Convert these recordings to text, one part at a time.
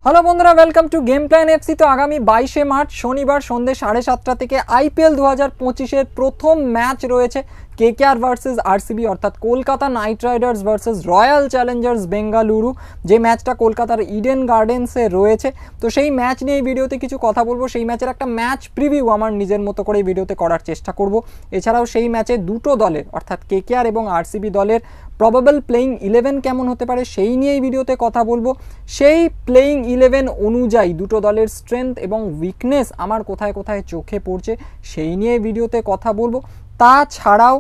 Hello বন্ধুরা, welcome to game plan FC. তো আগামী 22শে মার্চ শনিবার সন্ধ্যে 7:30 থেকে আইপিএল 2025-এর প্রথম ম্যাচ রয়েছে কেকেআর ভার্সেস আরসিবি, অর্থাৎ Kolkata knight Riders versus royal Challengers Bengaluru, যে ম্যাচটা কলকাতার ইডেন গার্ডেন্সে রয়েছে। তো সেই ম্যাচ নিয়ে এই ভিডিওতে কিছু কথা বলবো। সেই ম্যাচের একটা ম্যাচ প্রিভিউ আমার নিজের মতো করে এই ভিডিওতে করার চেষ্টা করব। এছাড়াও সেই ম্যাচে দুটো দলের অর্থাৎ কেকেআর এবং আরসিবি দলের প্রবাবল প্লেইং 11 কেমন হতে পারে সেই নিয়ে এই ভিডিওতে কথা বলবো। সেই প্লেইং 11 অনুযায়ী দুটো দলের স্ট্রেংথ এবং উইকনেস আমার কোথায় কোথায় চোখে পড়ছে সেই নিয়ে এই ভিডিওতে কথা বলবো। তাছাড়াও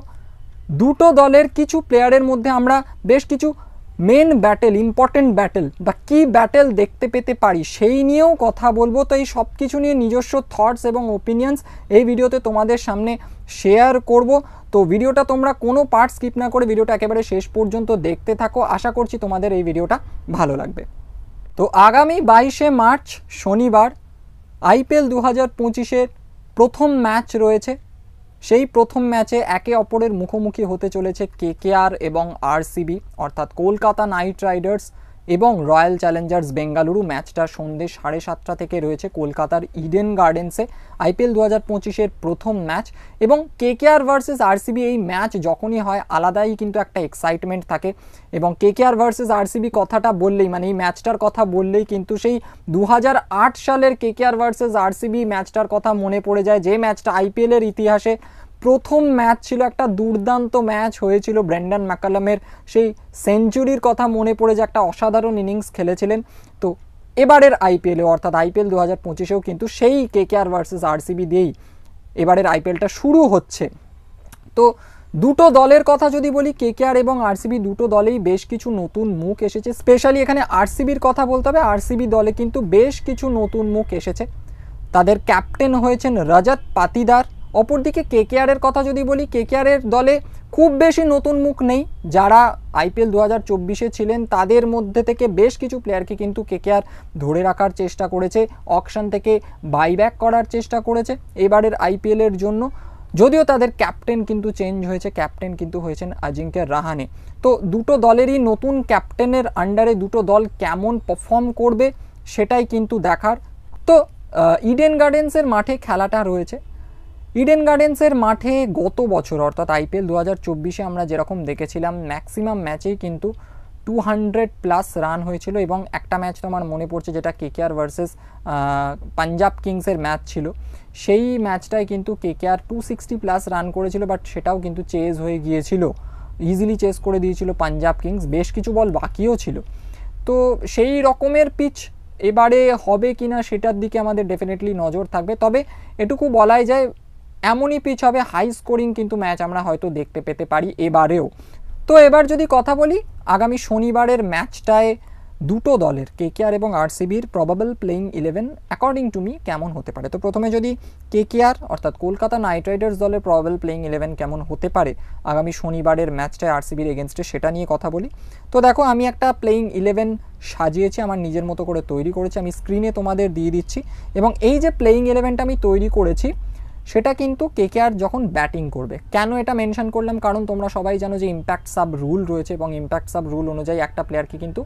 দুটো দলের কিছু প্লেয়ারের মধ্যে আমরা বেশ কিছু মেন ব্যাটেল, ইম্পর্টেন্ট ব্যাটেল বা কি ব্যাটেল দেখতে পেতে পারি সেই নিয়েও কথা বলবো। তো এই সব কিছু নিয়ে নিজস্ব থটস এবং ওপিনিয়ন্স এই ভিডিওতে তোমাদের সামনে শেয়ার করব। তো ভিডিওটা তোমরা কোনো পার্ট স্কিপ না করে ভিডিওটা একেবারে শেষ পর্যন্ত দেখতে থাকো। আশা করছি তোমাদের এই ভিডিওটা ভালো লাগবে। তো আগামী 22শে মার্চ শনিবার আইপিএল 2025-এর প্রথম ম্যাচ রয়েছে। সেই প্রথম ম্যাচে একে অপরের মুখোমুখি হতে চলেছে কেকেআর এবং আরসিবি, অর্থাৎ কলকাতা নাইট রাইডার্স এবং রয়্যাল চ্যালেঞ্জার্স বেঙ্গালুরু। ম্যাচটা সন্ধ্যে 7:30 থেকে রয়েছে কলকাতার ইডেন গার্ডেন্সে। আইপিএল 2025-এর প্রথম ম্যাচ এবং কেকেআর ভার্সেস আরসিবি, এই ম্যাচ যখনই হয় আলাদাই কিন্তু একটা এক্সাইটমেন্ট থাকে। এবং কেকেআর ভার্সেস আরসিবি কথাটা বললেই, মানে এই ম্যাচটার কথা বললেই কিন্তু সেই 2008 সালের কেকেআর ভার্সেস আরসিবি ম্যাচটার কথা মনে পড়ে যায়, যে ম্যাচটা আইপিএলের ইতিহাসে প্রথম ম্যাচ ছিল। একটা দুর্দান্ত ম্যাচ হয়েছিল, ব্রেন্ডন ম্যাকালামের সেই সেঞ্চুরির কথা মনে পড়ে যে একটা অসাধারণ ইনিংস খেলেছিলেন। তো এবারের আইপিএলে অর্থাৎ আইপিএল 2025-এও কিন্তু সেই কেকেআর ভার্সেস আরসিবি দিয়েই এবারের আইপিএলটা শুরু হচ্ছে। তো দুটো দলের কথা যদি বলি, কেকেআর এবং আরসিবি দুটো দলেই বেশ কিছু নতুন মুখ এসেছে। স্পেশালি এখানে আরসিবির কথা বলতে হবে। আরসিবি দলে কিন্তু বেশ কিছু নতুন মুখ এসেছে। তাদের ক্যাপ্টেন হয়েছেন রজত পাতিদার। অপরদিকে কেকেআরের কথা যদি বলি, কেকেআরের দলে খুব বেশি নতুন মুখ নেই। যারা আইপিএল 2024-এ ছিলেন তাদের মধ্যে থেকে বেশ কিছু প্লেয়ারকে কিন্তু কেকেআর ধরে রাখার চেষ্টা করেছে, অকশন থেকে বাইব্যাক করার চেষ্টা করেছে এবারের আইপিএলের জন্য। যদিও তাদের ক্যাপ্টেন কিন্তু চেঞ্জ হয়েছে, ক্যাপ্টেন কিন্তু হয়েছেন অজিঙ্ক্য রাহানে। তো দুটো দলেরই নতুন ক্যাপ্টেনের আন্ডারে দুটো দল কেমন পারফর্ম করবে সেটাই কিন্তু দেখার। তো ইডেন গার্ডেন্সের মাঠে খেলাটা রয়েছে। ইডেন গার্ডেন্সের মাঠে গত বছর অর্থাৎ আইপিএল 2024-এ আমরা যেরকম দেখেছিলাম ম্যাক্সিমাম ম্যাচেই কিন্তু 200+ রান হয়েছিল। এবং একটা ম্যাচ তো আমার মনে পড়ছে যেটা কেকেআর ভার্সেস পাঞ্জাব কিংসের ম্যাচ ছিল, সেই ম্যাচটায় কিন্তু কেকেআর 260+ রান করেছিল, বাট সেটাও কিন্তু চেজ হয়ে গিয়েছিল, ইজিলি চেজ করে দিয়েছিল পাঞ্জাব কিংস, বেশ কিছু বল বাকিও ছিল। তো সেই রকমের পিচ এবারে হবে কিনা সেটার দিকে আমাদের ডেফিনেটলি নজর থাকবে। তবে এটুকু বলাই যায় এমনই পিচ হবে, হাই স্কোরিং কিন্তু ম্যাচ আমরা হয়তো দেখতে পেতে পারি এবারেও। তো এবার যদি কথা বলি আগামী শনিবারের ম্যাচটায় দুটো দলের কেকেআর এবং আরসিবির probable playing 11 according to me কেমন হতে পারে। তো প্রথমে যদি কেকেআর অর্থাৎ কলকাতা নাইট রাইডার্স দলের প্রবাবল প্লেইং 11 কেমন হতে পারে আগামী শনিবারের ম্যাচটায় আরসিবির এগেনস্টে সেটা নিয়ে কথা বলি। তো দেখো, আমি একটা প্লেইং 11 সাজিয়েছি, আমার নিজের মতো করে তৈরি করেছি, আমি স্ক্রিনে তোমাদের দিয়ে দিচ্ছি। এবং এই যে প্লেইং 11টা আমি তৈরি করেছি সেটা কিন্তু কেকেআর যখন ব্যাটিং করবে। কেন এটা মেনশন করলাম, কারণ তোমরা সবাই জানো যে ইম্প্যাক্ট সাব রুল রয়েছে এবং ইম্প্যাক্ট সাব রুল অনুযায়ী একটা প্লেয়ারকে কিন্তু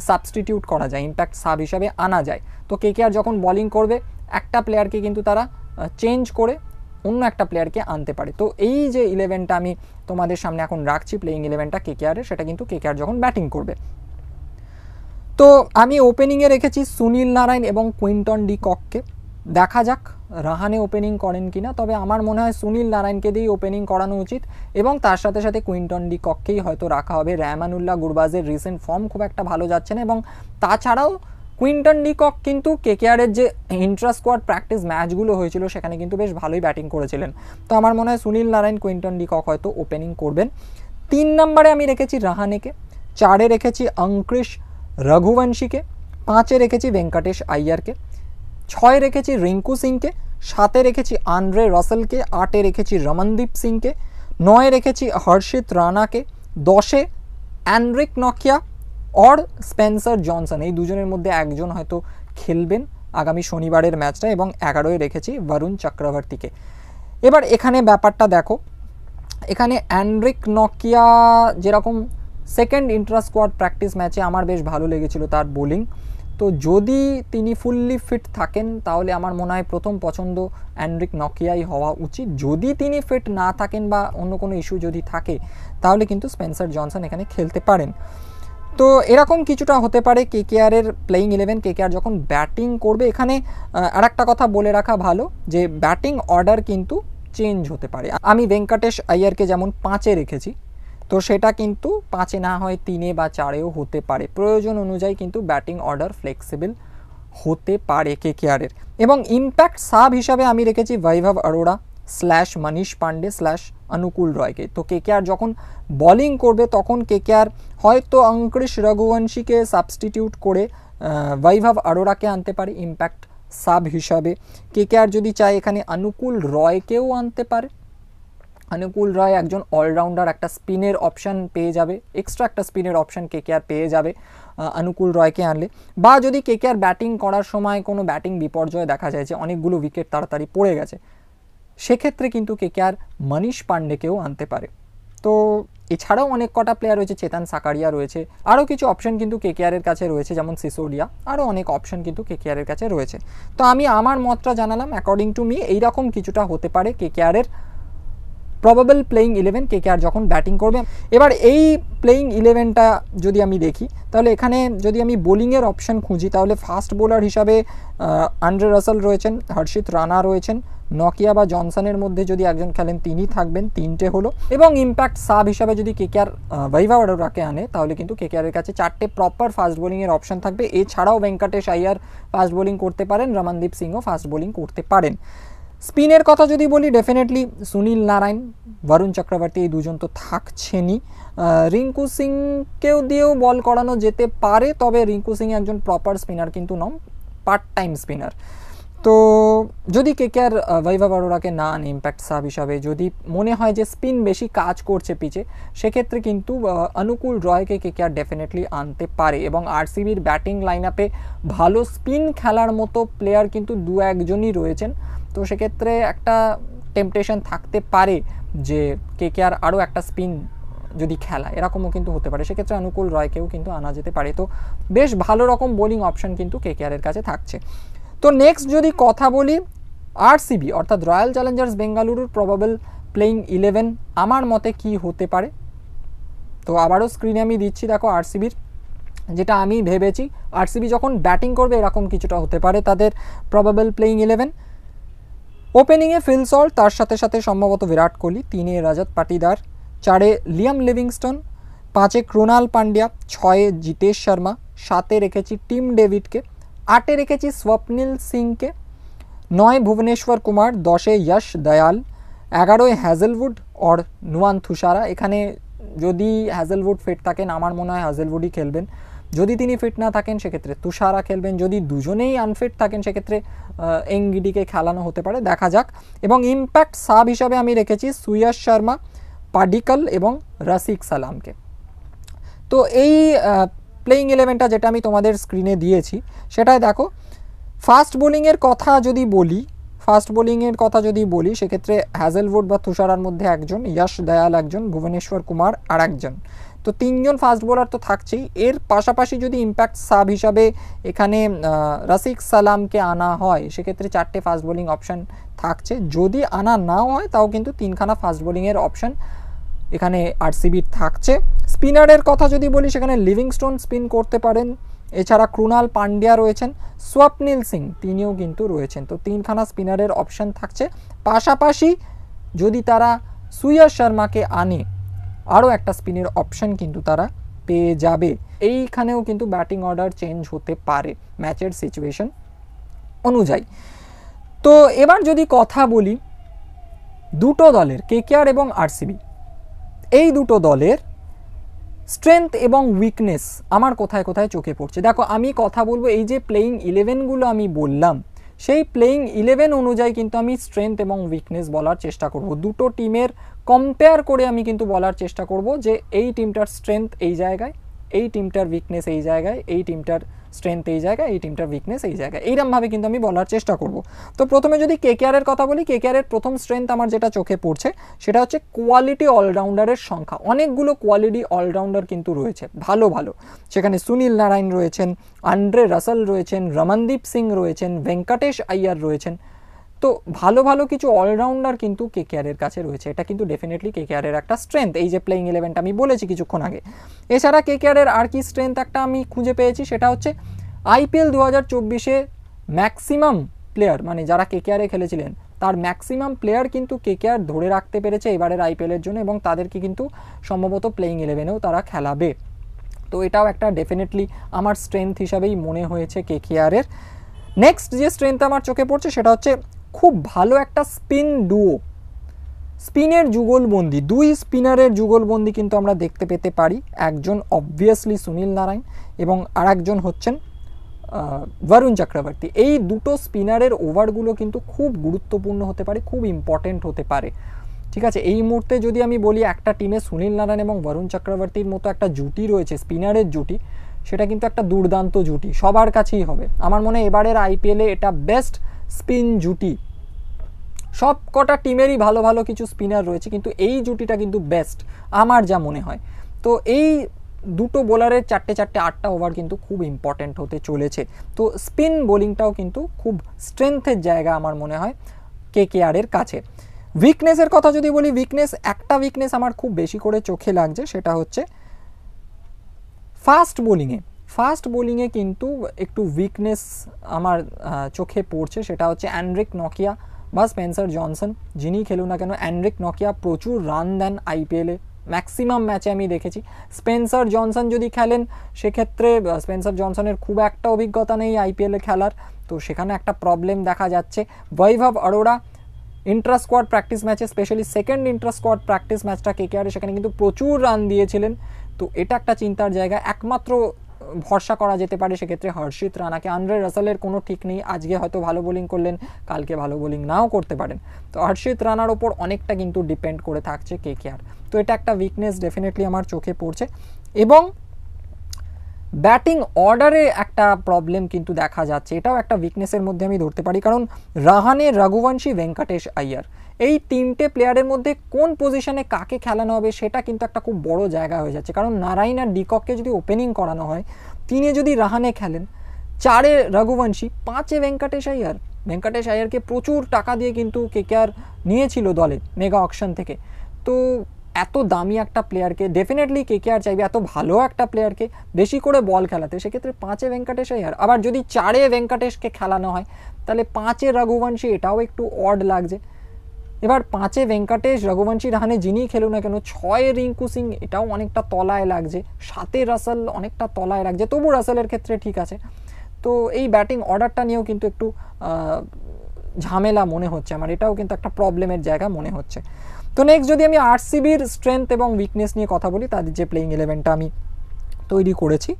সাবস্টিটিউট করা যায়, ইম্প্যাক্ট সাব হিসাবে আনা যায়। তো কেকেআর যখন বোলিং করবে একটা প্লেয়ারকে কিন্তু তারা চেঞ্জ করে অন্য একটা প্লেয়ারকে আনতে পারে। তো এই যে 11টা আমি তোমাদের সামনে এখন রাখছি প্লেইং 11টা কেকেআরের, সেটা কিন্তু কেকেআর যখন ব্যাটিং করবে। তো আমি ওপেনিংয়ে রেখেছি সুনীল নারায়ণ এবং কুইন্টন ডি কককে। দেখা যাক রাহানে ওপেনিং করেন কিনা, তবে আমার মনে হয় সুনীল নারায়ণকে দিয়েই ওপেনিং করানো উচিত এবং তার সাথে সাথে কুইন্টন ডি কককেই হয়তো রাখা হবে। রহমানুল্লাহ গুরবাজের রিসেন্ট ফর্ম খুব একটা ভালো যাচ্ছে না এবং তাছাড়াও কুইন্টন ডি কক কিন্তু কেকেআরের যে ইন্ট্রা স্কোয়াড প্র্যাকটিস ম্যাচগুলো হয়েছিল সেখানে কিন্তু বেশ ভালোই ব্যাটিং করেছিলেন। তো আমার মনে হয় Sunil Narayan, Quinton de Kock হয়তো ওপেনিং করবেন। 3 নম্বরে আমি রেখেছি রাহানেকে, 4-এ রেখেছি অঙ্কৃশ রঘুবংশীকে, 5-এ রেখেছি ভেঙ্কটেশ আইয়ারকে, 6-এ রেখেছি রিঙ্কু সিংকে, 7-এ রেখেছি আন্দ্রে রসেলকে, 8-এ রেখেছি রমনদীপ সিংকে, 9-এ রেখেছি হর্ষিত রানাকে, 10-এ অ্যান্ড্রিক নকিয়া অর স্পেন্সার জনসন, এই দুজনের মধ্যে একজন হয়তো খেলবেন আগামী শনিবারের ম্যাচটা, এবং 11-এ রেখেছি বরুণ চক্রবর্তীকে। এবার এখানে ব্যাপারটা দেখো, এখানে অ্যান্ড্রিক নকিয়া যেরকম সেকেন্ড ইন্ট্রা স্কোয়াড প্র্যাকটিস ম্যাচে আমার বেশ ভালো লেগেছিল তার বোলিং, তো যদি তিনি ফুললি ফিট থাকেন তাহলে আমার মনে হয় প্রথম পছন্দ এনরিক নকিয়াই হওয়া উচিত। যদি তিনি ফিট না থাকেন বা অন্য কোনো ইস্যু যদি থাকে তাহলে কিন্তু স্পেন্সার জনসন এখানে খেলতে পারেন। তো এরকম কিছুটা হতে পারে কেকেআরের প্লেইং 11। কেকেআর যখন ব্যাটিং করবে, এখানে আর একটা কথা বলে রাখা ভালো যে ব্যাটিং অর্ডার কিন্তু চেঞ্জ হতে পারে। আমি ভেঙ্কটেশ আইয়ারকে যেমন 5-এ রেখেছি, তো সেটা কিন্তু 5-এ না হয় 3-এ বা 4-এও হতে পারে। প্রয়োজন অনুযায়ী কিন্তু ব্যাটিং অর্ডার ফ্লেক্সিবল হতে পারে কেকেআরের। এবং ইম্প্যাক্ট সাব হিসাবে আমি রেখেছি বৈভব অরোরা / মনীষ পান্ডে / অনুকূল রয়কে। তো কেকেআর যখন বলিং করবে তখন কেকেআর হয়তো অঙ্কুশ রঘুবংশীকে সাবস্টিটিউট করে বৈভব অরোরাকে আনতে পারে ইম্প্যাক্ট সাব হিসাবে। কেকেআর যদি চায় এখানে অনুকূল রয়কেও আনতে পারে। অনুকূল রয় একজন অলরাউন্ডার, একটা স্পিনের অপশান পেয়ে যাবে, এক্সট্রা একটা স্পিনের অপশান কেকেআর পেয়ে যাবে অনুকূল রয়কে আনলে। বা যদি কেকেআর ব্যাটিং করার সময় কোনো ব্যাটিং বিপর্যয় দেখা যায় যে অনেকগুলো উইকেট তাড়াতাড়ি পড়ে গেছে, সেক্ষেত্রে কিন্তু কেকেআর মনীষ পান্ডেকেও আনতে পারে। তো এছাড়াও অনেক কটা প্লেয়ার রয়েছে, চেতন সাকারিয়া রয়েছে, আরও কিছু অপশন কিন্তু কেকেআরের কাছে রয়েছে, যেমন সিসোডিয়া, আরও অনেক অপশন কিন্তু কেকেআরের কাছে রয়েছে। তো আমি আমার মতটা জানালাম। অ্যাকর্ডিং টু মি এইরকম কিছুটা হতে পারে কেকেআরের প্রবাবল প্লেইং 11 কেকেআর যখন ব্যাটিং করবে। এবার এই প্লেইং 11টা যদি আমি দেখি তাহলে এখানে যদি আমি বোলিংয়ের অপশন খুঁজি তাহলে ফাস্ট বোলার হিসাবে আন্দ্রে রাসেল রয়েছেন, হর্ষিত রানা রয়েছেন, নকিয়া বা জনসনের মধ্যে যদি একজন খেলেন তিনি থাকবেন, 3টে হলো। এবং ইম্প্যাক্ট সাব হিসাবে যদি কেকেআর বৈভব অরোরাকে আনে তাহলে কিন্তু কেকেআরের কাছে 4টে প্রপার ফাস্ট বোলিংয়ের অপশন থাকবে। এছাড়াও ভেঙ্কটেশ আইয়ার ফাস্ট বোলিং করতে পারেন, রমনদীপ সিংও ফাস্ট বোলিং করতে পারেন। স্পিনের কথা যদি বলি, ডেফিনেটলি সুনীল নারায়ণ, বরুণ চক্রবর্তী এই দুজন তো থাকছেনই। রিঙ্কু সিংকেও দিয়েও বল করানো যেতে পারে, তবে রিঙ্কু সিং একজন প্রপার স্পিনার কিন্তু নন, পার্ট টাইম স্পিনার। তো যদি কেকেআর বৈভব অরোরাকে না আনে ইম্প্যাক্ট সাব হিসাবে, যদি মনে হয় যে স্পিন বেশি কাজ করছে পিচে, সেক্ষেত্রে কিন্তু অনুকূল রয়কে কেকেআর ডেফিনেটলি আনতে পারে। এবং আরসিবির ব্যাটিং লাইন আপে ভালো স্পিন খেলার মতো প্লেয়ার কিন্তু 2-1জনই রয়েছেন। তো সেক্ষেত্রে একটা টেম্পটেশন থাকতে পারে যে কেকেআর আরও একটা স্পিন যদি খেলা, এরকমও কিন্তু হতে পারে। সেক্ষেত্রে অনুকূল রয়কেও কিন্তু আনা যেতে পারে। তো বেশ ভালো রকম বোলিং অপশন কিন্তু কেকেআরের কাছে থাকছে। তো নেক্সট যদি কথা বলি আরসিবি অর্থাৎ রয়্যাল চ্যালেঞ্জার্স বেঙ্গালুরুর প্রবাবল প্লেইং 11 আমার মতে কি হতে পারে, তো আবারও স্ক্রিনে আমি দিচ্ছি। দেখো আরসিবির যেটা আমি ভেবেছি, আরসিবি যখন ব্যাটিং করবে এরকম কিছুটা হতে পারে তাদের প্রবাবল প্লেইং 11। ওপেনিংয়ে ফিল সল্ট, তার সাথে সাথে সম্ভবত বিরাট কোহলি, 3-এ রজত পাটিদার, 4-এ লিয়াম লিভিংস্টন, 5-এ ক্রুনাল পান্ডিয়া, 6-এ জিতেশ শর্মা, 7-এ রেখেছি টিম ডেভিডকে, 8-এ রেখেছি স্বপ্নিল সিংকে, 9 ভুবনেশ্বর কুমার, 10-এ যশ দয়াল, 11-এ হ্যাজেলউড আর নুয়ান তুষারা। এখানে যদি হ্যাজেলউড ফিট থাকেন আমার মনে হয় হ্যাজেলউডই খেলবেন, যদি তিনি ফিট না থাকেন সেক্ষেত্রে তুষারা খেলবেন, যদি দুজনেই আনফিট থাকেন সেক্ষেত্রে এনগিডিকে খেলানো হতে পারে, দেখা যাক। এবং ইম্প্যাক্ট সাব হিসাবে আমি রেখেছি সুয়শ শর্মা, পাডিকল এবং রসিক সালামকে। তো এই প্লেইং 11টা যেটা আমি তোমাদের স্ক্রিনে দিয়েছি সেটাই দেখো। ফাস্ট বোলিংয়ের কথা যদি বলি সেক্ষেত্রে হ্যাজেলউড বা তুষারার মধ্যে একজন, যশ দয়াল একজন, ভুবনেশ্বর কুমার আর একজন। তো 3জন ফাস্ট বোলার তো থাকছেই। এর পাশাপাশি যদি ইম্প্যাক্ট সাব হিসাবে এখানে রসিক সালামকে আনা হয় সেক্ষেত্রে 4টে ফাস্ট বোলিং অপশান থাকছে। যদি আনা নাও হয় তাও কিন্তু 3খানা ফাস্ট বোলিংয়ের অপশান এখানে আরসিবির থাকছে। স্পিনারের কথা যদি বলি সেখানে লিভিংস্টোন স্পিন করতে পারেন, এছাড়া ক্রুনাল পান্ডিয়া রয়েছেন, স্বপ্নিল সিং তিনিও কিন্তু রয়েছেন। তো 3খানা স্পিনারের অপশান থাকছে। পাশাপাশি যদি তারা সুয়শ শর্মাকে আনে আরও একটা স্পিনের অপশান কিন্তু তারা পেয়ে যাবে। এইখানেও কিন্তু ব্যাটিং অর্ডার চেঞ্জ হতে পারে ম্যাচের সিচুয়েশন অনুযায়ী। তো এবার যদি কথা বলি দুটো দলের, কেকেআর এবং আরসিবি, এই দুটো দলের স্ট্রেংথ এবং উইকনেস আমার কোথায় কোথায় চোখে পড়ছে। দেখো আমি কথা বলবো এই যে প্লেইং 11গুলো আমি বললাম সেই প্লেইং 11 অনুযায়ী কিন্তু আমি স্ট্রেংথ এবং উইকনেস বলার চেষ্টা করব। দুটো টিমের কম্পেয়ার করে আমি কিন্তু বলার চেষ্টা করব যে এই টিমটার স্ট্রেংথ এই জায়গায়, এই টিমটার উইকনেস এই জায়গায়, এই টিমটার স্ট্রেংথ এই জায়গায়, এই টিমটার উইকনেস এই জায়গায়, এইরকমভাবে কিন্তু আমি বলার চেষ্টা করব। তো প্রথমে যদি কেকেআরের কথা বলি, কেকেআরের প্রথম স্ট্রেংথ আমার যেটা চোখে পড়ছে সেটা হচ্ছে কোয়ালিটি অলরাউন্ডারের সংখ্যা। অনেকগুলো কোয়ালিটি অলরাউন্ডার কিন্তু রয়েছে, ভালো ভালো। সেখানে সুনীল নারায়ণ রয়েছেন, আন্দ্রে রাসেল রয়েছেন, রমনদীপ সিং রয়েছেন, ভেঙ্কটেশ আইয়ার রয়েছেন। তো ভালো ভালো কিছু অলরাউন্ডার কিন্তু কেকেআরের কাছে রয়েছে। এটা কিন্তু ডেফিনেটলি কেকেআরের একটা স্ট্রেংথ, এই যে প্লেইং 11টা আমি বলেছি কিছুক্ষণ আগে। এছাড়া কেকেআরের আর কি স্ট্রেংথ একটা আমি খুঁজে পেয়েছি, সেটা হচ্ছে আইপিএল 2024-এ ম্যাক্সিমাম প্লেয়ার, মানে যারা কেকেআরে খেলেছিলেন তার ম্যাক্সিমাম প্লেয়ার কিন্তু কেকেআর ধরে রাখতে পেরেছে এবারের আইপিএলের জন্য, এবং তাদেরকে কিন্তু সম্ভবত প্লেইং 11-এও তারা খেলাবে। তো এটাও একটা ডেফিনেটলি আমার স্ট্রেংথ হিসাবেই মনে হয়েছে কেকেআরের। নেক্সট যে স্ট্রেংথ আমার চোখে পড়ছে সেটা হচ্ছে খুব ভালো একটা স্পিন ডুও, স্পিনের যুগলবন্দি, দুই স্পিনারের যুগলবন্দি কিন্তু আমরা দেখতে পেতে পারি। একজন অবভিয়াসলি সুনীল নারায়ণ এবং আর একজন হচ্ছেন বরুণ চক্রবর্তী। এই দুটো স্পিনারের ওভারগুলো কিন্তু খুব গুরুত্বপূর্ণ হতে পারে, খুব ইম্পর্টেন্ট হতে পারে। ঠিক আছে, এই মুহূর্তে যদি আমি বলি একটা টিমে সুনীল নারায়ণ এবং বরুণ চক্রবর্তীর মতো একটা জুটি রয়েছে, স্পিনারের জুটি, সেটা কিন্তু একটা দুর্দান্ত জুটি, সবার কাছেই হবে। আমার মনে হয় এবারের আইপিএলে এটা বেস্ট স্পিন জুটি। সব কটা টিমেরই ভালো ভালো কিছু স্পিনার রয়েছে, কিন্তু এই জুটিটা কিন্তু বেস্ট আমার যা মনে হয়। তো এই দুটো বোলারের 4-8টা ওভার কিন্তু খুব ইম্পর্ট্যান্ট হতে চলেছে। তো স্পিন বোলিংটাও কিন্তু খুব স্ট্রেংথের জায়গা আমার মনে হয় কেকেআরের কাছে। উইকনেসের কথা যদি বলি, একটা উইকনেস আমার খুব বেশি করে চোখে লাগছে, সেটা হচ্ছে ফাস্ট বোলিংয়ে কিন্তু একটু উইকনেস আমার চোখে পড়ছে। সেটা হচ্ছে অ্যান্ড্রিক নকিয়া বা স্পেন্সার জনসন, যিনি খেলুন না কেন। অ্যান্ড্রিক নকিয়া প্রচুর রান দেন আইপিএলে, ম্যাক্সিমাম ম্যাচে আমি দেখেছি। স্পেন্সার জনসন যদি খেলেন সেক্ষেত্রে স্পেন্সার জনসনের খুব একটা অভিজ্ঞতা নেই আইপিএলে খেলার, তো সেখানে একটা প্রবলেম দেখা যাচ্ছে। বৈভব অরোরা ইন্ট্রা স্কোয়াড প্র্যাকটিস ম্যাচে, specially second Intra squad practice ম্যাচটা কেকেআরে, সেখানে কিন্তু প্রচুর রান দিয়েছিলেন। তো এটা একটা চিন্তার জায়গা। একমাত্র ভরসা করা যেতে পারে সেক্ষেত্রে হর্ষিত রানাকে। আন্দ্রে রাসেলের কোনো ঠিক নেই, আজকে হয়তো ভালো বোলিং করলেন, কালকে ভালো বোলিং নাও করতে পারেন। তো হর্ষিত রানার ওপর অনেকটা কিন্তু ডিপেন্ড করে থাকছে কেকেআর। তো এটা একটা উইকনেস ডেফিনেটলি আমার চোখে পড়ছে। এবং ব্যাটিং অর্ডারে একটা প্রবলেম কিন্তু দেখা যাচ্ছে, এটাও একটা উইকনেসের মধ্যে আমি ধরতে পারি। কারণ রাহানে, রঘুবংশী, ভেঙ্কটেশ আইয়ার, এই তিনটে প্লেয়ারের মধ্যে কোন পজিশনে কাকে খেলানো হবে সেটা কিন্তু একটা খুব বড় জায়গা হয়ে যাচ্ছে। কারণ নারায়ণ আর ডিকককে যদি ওপেনিং করানো হয়, 3-এ যদি রাহানে খেলেন, 4-এ রঘুবংশী, 5-এ ভেঙ্কটেশ আইয়ারকে প্রচুর টাকা দিয়ে কিন্তু কেকেআর নিয়েছিল দলে মেগা অকশন থেকে। তো এত দামি একটা প্লেয়ারকে ডেফিনেটলি কেকেআর চাইবে, এত ভালো একটা প্লেয়ারকে বেশি করে বল খেলাতে। সেক্ষেত্রে 5-এ ভেঙ্কটেশ আইয়ার, আবার যদি 4-এ ভেঙ্কটেশকে খেলানো হয় তাহলে 5-এ রঘুবংশী, এটাও একটু অড লাগছে। এবার 5-এ ভেঙ্কটেশ, রঘুবংশী, রাহানে যিনি খেলুন না কেন, 6-এ রিঙ্কু সিং, এটাও অনেকটা তলায় লাগছে। 7-এ রাসেল অনেকটা তলায় লাগছে, তবু রাসেলের ক্ষেত্রে ঠিক আছে। তো এই ব্যাটিং অর্ডারটা নিয়েও কিন্তু একটু ঝামেলা মনে হচ্ছে আমার, এটাও কিন্তু একটা প্রবলেমের জায়গা মনে হচ্ছে। তো নেক্সট যদি আমি আরসিবির স্ট্রেংথ এবং উইকনেস নিয়ে কথা বলি, তাদের যে প্লেইং 11টা আমি তৈরি করেছি,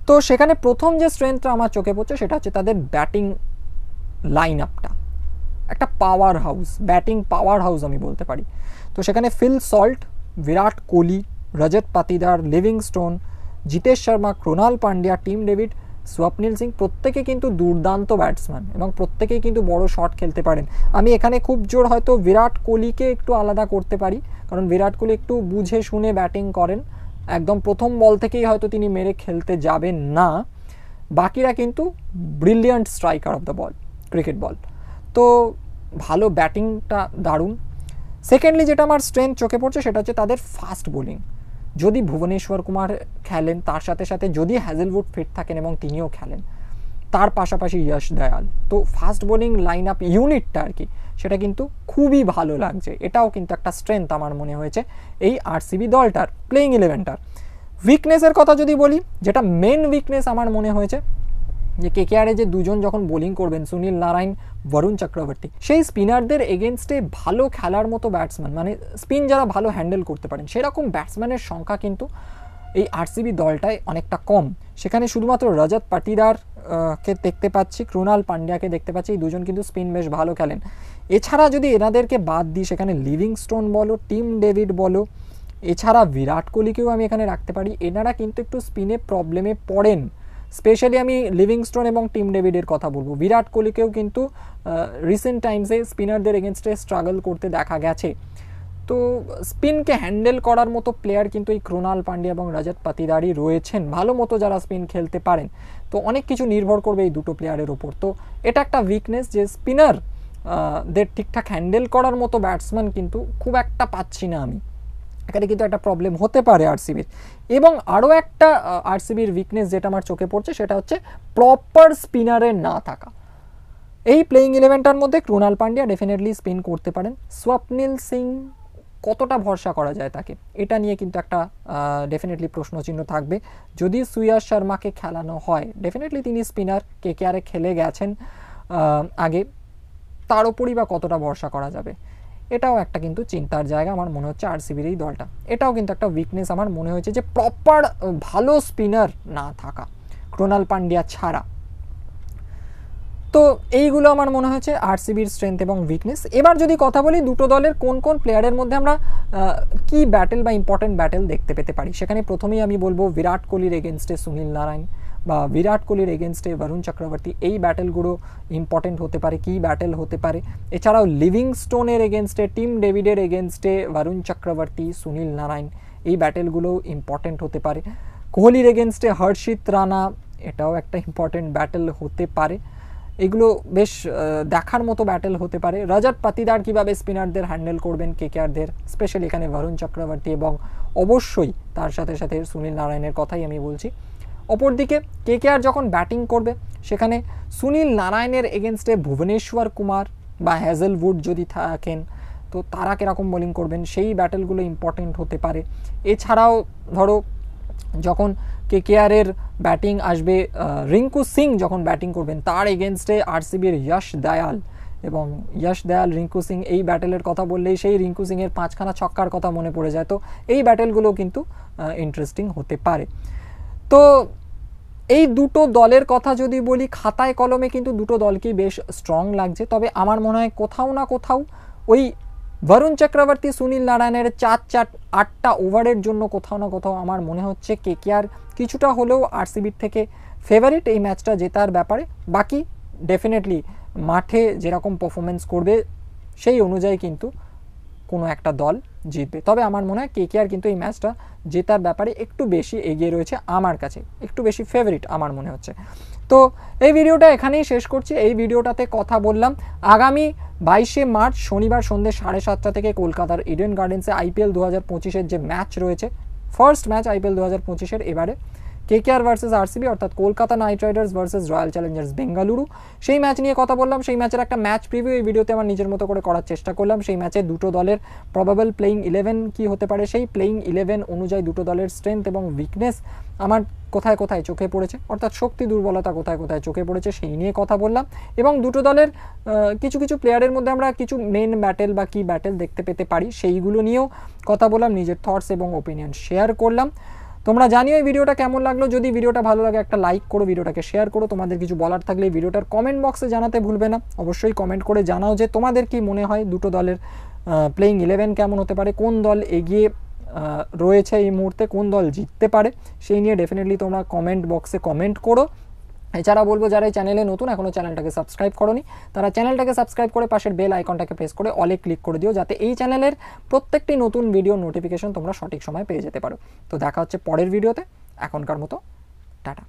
তো সেখানে প্রথম যে স্ট্রেংথটা আমার চোখে পড়ছে সেটা হচ্ছে তাদের ব্যাটিং লাইন আপটা। একটা powerhouse, batting powerhouse আমি বলতে পারি। তো সেখানে Phil Salt, Virat Kohli, Rajat Patidar, Livingstone, Jitesh Sharma, Krunal Pandya, Tim David, Swapnil Singh, প্রত্যেকে কিন্তু দুর্দান্ত ব্যাটসম্যান এবং প্রত্যেকেই কিন্তু বড় শট খেলতে পারেন। আমি এখানে খুব জোর হয়তো বিরাট কোহলিকে একটু আলাদা করতে পারি, কারণ বিরাট কোহলি একটু বুঝে শুনে ব্যাটিং করেন, একদম প্রথম বল থেকেই হয়তো তিনি মেরে খেলতে যাবেন না। বাকিরা কিন্তু brilliant striker of the ball, cricket ball. তো ভালো ব্যাটিংটা দারুণ। সেকেন্ডলি যেটা আমার স্ট্রেংথ চোখে পড়ছে সেটা হচ্ছে তাদের ফাস্ট বোলিং। যদি ভুবনেশ্বর কুমার খেলেন, তার সাথে সাথে যদি হ্যাজেলউড ফিট থাকেন এবং তিনিও খেলেন, তার পাশাপাশি যশ দয়াল, তো ফাস্ট বোলিং লাইন আপ ইউনিটটা আর কি, সেটা কিন্তু খুবই ভালো লাগছে। এটাও কিন্তু একটা স্ট্রেংথ আমার মনে হয়েছে এই আরসিবি দলটার, প্লেইং 11টার। উইকনেসের কথা যদি বলি, যেটা মেন উইকনেস আমার মনে হয়েছে, যে কেকেআরে যে দুজন যখন বোলিং করবেন, সুনীল নারায়ণ, বরুণ চক্রবর্তী, সেই স্পিনারদের এগেনস্টে ভালো খেলার মতো ব্যাটসম্যান, মানে স্পিন যারা ভালো হ্যান্ডেল করতে পারেন, সেরকম ব্যাটসম্যানের সংখ্যা কিন্তু এই আরসিবি দলটায় অনেকটা কম। সেখানে শুধুমাত্র রজত পাটিদার কে দেখতে পাচ্ছি, ক্রোনাল পান্ডিয়াকে দেখতে পাচ্ছি, এই দুজন কিন্তু স্পিন বেশ ভালো খেলেন। এছাড়া যদি এনাদেরকে বাদ দিই, সেখানে লিভিংস্টোন বলো, টিম ডেভিড বলো, এছাড়া বিরাট কোহলিকেও আমি এখানে রাখতে পারি। এনারা কিন্তু একটু স্পিনে প্রবলেমে পড়েন, স্পেশালি আমি লিভিংস্টোন এবং টিম ডেভিডের কথা বলবো। বিরাট কোহলিকেও কিন্তু রিসেন্ট টাইমসে স্পিনারদের এগেনস্টে স্ট্রাগল করতে দেখা গেছে। তো স্পিনকে হ্যান্ডেল করার মতো প্লেয়ার কিন্তু এই ক্রুনাল পান্ডিয়া এবং রজত পাতিদারই রয়েছেন, ভালো মতো যারা স্পিন খেলতে পারেন। তো অনেক কিছু নির্ভর করবে এই দুটো প্লেয়ারের ওপর। তো এটা একটা উইকনেস যে স্পিনার দের ঠিকঠাক হ্যান্ডেল করার মতো ব্যাটসম্যান কিন্তু খুব একটা পাচ্ছি না আমি। এখানে কিন্তু একটা প্রবলেম হতে পারে আরসিবির। এবং আরও একটা আরসিবির উইকনেস যেটা আমার চোখে পড়ছে সেটা হচ্ছে প্রপার স্পিনারের না থাকা। এই প্লেইং ইলেভেনটার মধ্যে ক্রুনাল পান্ডিয়া ডেফিনেটলি স্পিন করতে পারেন, স্বপ্নিল সিং কতটা ভরসা করা যায় তাকে, এটা নিয়ে কিন্তু একটা ডেফিনেটলি প্রশ্নচিহ্ন থাকবে। যদি সুয়াস শর্মাকে খেলানো হয়, ডেফিনেটলি তিনি স্পিনার, কেকেআরে খেলে গেছেন আগে, তার ওপরই বা কতটা ভরসা করা যাবে, এটাও একটা কিন্তু চিন্তার জায়গা আমার মনে হচ্ছে আরসিবির এই দলটা। এটাও কিন্তু একটা উইকনেস আমার মনে হয়েছে যে প্রপার ভালো স্পিনার না থাকা ক্রুনাল পান্ডিয়া ছাড়া। তো এইগুলো আমার মনে হয়েছে আরসিবির স্ট্রেংথ এবং উইকনেস। এবার যদি কথা বলি দুটো দলের কোন কোন প্লেয়ারের মধ্যে আমরা কি ব্যাটেল বা ইম্পর্টেন্ট ব্যাটেল দেখতে পেতে পারি, সেখানে প্রথমেই আমি বলবো বিরাট কোহলির এগেনস্টে সুনীল নারায়ণ বা বিরাট কোহলির এগেনস্টে বরুণ চক্রবর্তী, এই ব্যাটেলগুলো ইম্পর্টেন্ট হতে পারে। কি ব্যাটেল হতে পারে, এছাড়াও লিভিংস্টোনের এগেনস্টে, টিম ডেভিডের এগেনস্টে বরুণ চক্রবর্তী, সুনীল নারায়ণ, এই ব্যাটেলগুলো ইম্পর্টেন্ট হতে পারে। কোহলির এগেনস্টে হর্ষিত রানা, এটাও একটা ইম্পর্টেন্ট ব্যাটেল হতে পারে। এগুলো বেশ দেখার মতো ব্যাটেল হতে পারে। রজত পাতিদার কীভাবে স্পিনারদের হ্যান্ডেল করবেন কেকেআরদের, স্পেশালি এখানে বরুণ চক্রবর্তী এবং অবশ্যই তার সাথে সাথে সুনীল নারায়ণের কথাই আমি বলছি। অপরদিকে কেকেআর যখন ব্যাটিং করবে সেখানে সুনীল নারায়ণের এগেনস্টে ভুবনেশ্বর কুমার বা হ্যাজেলউড যদি থাকেন, তো তারা কীরকম বোলিং করবেন, সেই ব্যাটেলগুলো ইম্পর্টেন্ট হতে পারে। এছাড়াও ধরো যখন কেকেআরের ব্যাটিং আসবে, রিঙ্কু সিং যখন ব্যাটিং করবেন, তার এগেনস্টে আরসিবির যশ দয়াল এবং যশ দয়াল রিঙ্কু সিং, এই ব্যাটেলের কথা বললেই সেই রিঙ্কু সিংয়ের 5খানা ছক্কার কথা মনে পড়ে যায়। তো এই ব্যাটেলগুলো কিন্তু ইন্টারেস্টিং হতে পারে। তো এই দুটো দলের কথা যদি বলি, খাতায় কলমে কিন্তু দুটো দলকেই বেশ স্ট্রং লাগছে। তবে আমার মনে হয় কোথাও না কোথাও ওই বরুণ চক্রবর্তী, সুনীল নারায়ণের 8টা ওভারের জন্য কোথাও না কোথাও আমার মনে হচ্ছে কেকেআর কিছুটা হলেও আরসিবির থেকে ফেভারিট এই ম্যাচটা জেতার ব্যাপারে। বাকি ডেফিনেটলি মাঠে যেরকম পারফরমেন্স করবে সেই অনুযায়ী কিন্তু কোনো একটা দল জিতবে। তবে আমার মনে হয় কেকেআর কিন্তু এই ম্যাচটা জেতার ব্যাপারে একটু বেশি এগিয়ে রয়েছে, আমার কাছে একটু বেশি ফেভারিট আমার মনে হচ্ছে। তো এই ভিডিওটা এখানেই শেষ করছি। এই ভিডিওটাতে কথা বললাম আগামী 22শে মার্চ শনিবার সন্ধ্যে 7:30 থেকে কলকাতার ইডেন গার্ডেন্সে আইপিএল 2025-এর যে ম্যাচ রয়েছে, ফার্স্ট ম্যাচ আইপিএল 2025-এর এবারে কেকেআর ভার্সেস আরসিবি, অর্থাৎ Kolkata knight Riders versus royal Challengers Bengaluru, সেই ম্যাচ নিয়ে কথা বললাম। সেই ম্যাচের একটা ম্যাচ প্রিভিউ এই ভিডিওতে আমার নিজের মতো করে করার চেষ্টা করলাম। সেই ম্যাচে দুটো দলের প্রবাবল প্লেইং 11 কি হতে পারে, সেই প্লেইং 11 অনুযায়ী দুটো দলের স্ট্রেংথ এবং উইকনেস আমার কোথায় কোথায় চোখে পড়েছে, অর্থাৎ শক্তি দুর্বলতা কোথায় কোথায় চোখে পড়েছে, সেই নিয়ে কথা বললাম। এবং দুটো দলের কিছু কিছু প্লেয়ারের মধ্যে আমরা কিছু মেন ব্যাটেল বা কি ব্যাটেল দেখতে পেতে পারি সেইগুলো নিয়েও কথা বললাম, নিজের থটস এবং ওপিনিয়ন শেয়ার করলাম। তোমরা জানিও এই ভিডিওটা কেমন লাগলো। যদি ভিডিওটা ভালো লাগে একটা লাইক করো, ভিডিওটাকে শেয়ার করো। তোমাদের কিছু বলার থাকলে ভিডিওটার কমেন্ট বক্সে জানাতে ভুলবে না। অবশ্যই কমেন্ট করে জানাও যে তোমাদের কি মনে হয় দুটো দলের প্লেইং 11 কেমন হতে পারে, কোন দল এগিয়ে রয়েছে এই মুহূর্তে, কোন দল জিততে পারে, সেই নিয়ে ডেফিনেটলি তোমরা কমেন্ট বক্সে কমেন্ট করো। এছাড়া বলবো যারা এই চ্যানেলে নতুন, এখনও চ্যানেলটাকে সাবস্ক্রাইব করোনি, তারা চ্যানেলটাকে সাবস্ক্রাইব করে পাশের বেল আইকনটাকে প্রেস করে অলে ক্লিক করে দিও, যাতে এই চ্যানেলের প্রত্যেকটি নতুন ভিডিও নোটিফিকেশন তোমরা সঠিক সময় পেয়ে যেতে পারো। তো দেখা হচ্ছে পরের ভিডিওতে, এখনকার মতো টাটা।